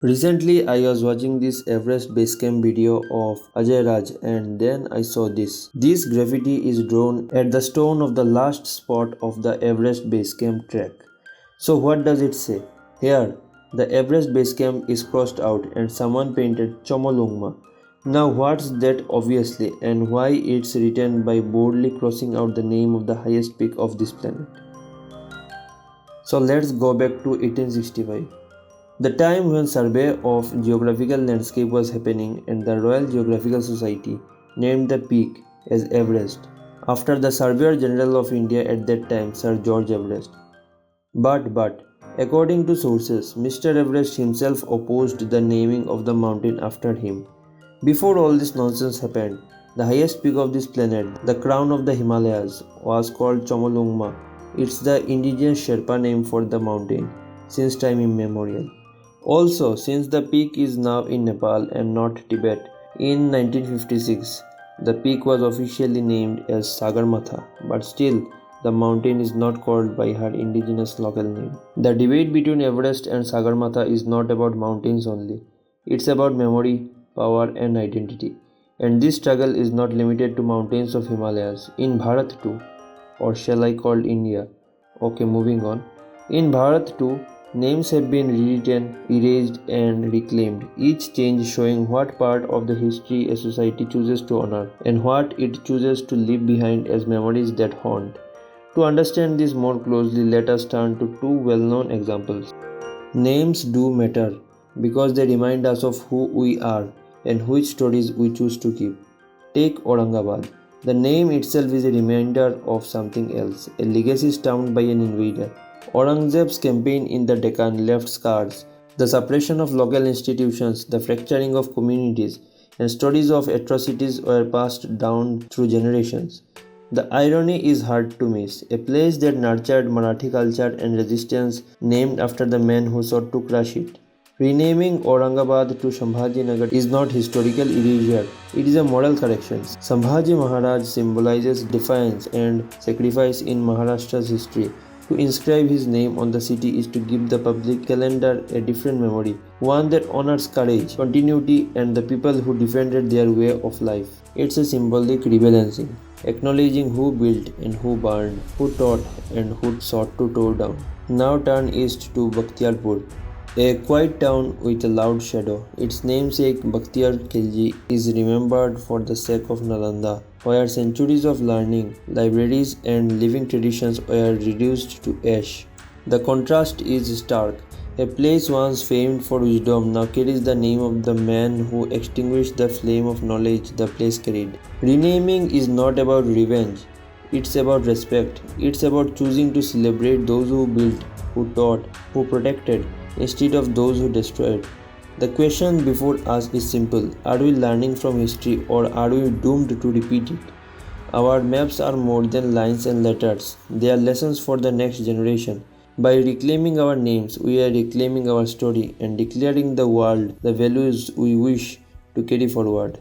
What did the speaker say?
Recently, I was watching this Everest base camp video of Ajay Raj and then I saw this. This graffiti is drawn at the stone of the last spot of the Everest base camp trek. So what does it say? Here, the Everest base camp is crossed out and someone painted Chomolungma. Now what's that obviously and why it's written by boldly crossing out the name of the highest peak of this planet? So let's go back to 1865. The time when survey of geographical landscape was happening and the Royal Geographical Society named the peak as Everest after the Surveyor General of India at that time, Sir George Everest. But according to sources, Mr. Everest himself opposed the naming of the mountain after him. Before all this nonsense happened, the highest peak of this planet, the crown of the Himalayas, was called Chomolungma. It's the indigenous Sherpa name for the mountain since time immemorial. Also, since the peak is now in Nepal and not Tibet, in 1956, the peak was officially named as Sagarmatha, but still, the mountain is not called by her indigenous local name. The debate between Everest and Sagarmatha is not about mountains only. It's about memory, power and identity. And this struggle is not limited to mountains of Himalayas. In Bharat too, or shall I call India? Okay, moving on. In Bharat too, names have been rewritten, erased and reclaimed, each change showing what part of the history a society chooses to honor and what it chooses to leave behind as memories that haunt. To understand this more closely, let us turn to two well-known examples. Names do matter because they remind us of who we are and which stories we choose to keep. Take Aurangabad. The name itself is a reminder of something else, a legacy stamped by an invader. Aurangzeb's campaign in the Deccan left scars. The suppression of local institutions, the fracturing of communities, and stories of atrocities were passed down through generations. The irony is hard to miss. A place that nurtured Marathi culture and resistance named after the men who sought to crush it. Renaming Aurangabad to ShambhajiNagar is not historical erasure, it is a moral correction. Sambhaji Maharaj symbolizes defiance and sacrifice in Maharashtra's history. To inscribe his name on the city is to give the public calendar a different memory, one that honors courage, continuity, and the people who defended their way of life. It's a symbolic rebalancing, acknowledging who built and who burned, who taught and who sought to tear down. Now turn east to Bakhtiyarpur, a quiet town with a loud shadow. Its namesake Bakhtiyar khilji is remembered for the sake of Nalanda, where centuries of learning, libraries and living traditions were reduced to ash. The contrast is stark. A place once famed for wisdom now carries the name of the man who extinguished the flame of knowledge the place carried. Renaming is not about revenge. It's about respect. It's about choosing to celebrate those who built, who taught, who protected, instead of those who destroyed. The question before us is simple. Are we learning from history or are we doomed to repeat it? Our maps are more than lines and letters. They are lessons for the next generation. By reclaiming our names, we are reclaiming our story and declaring the world the values we wish to carry forward.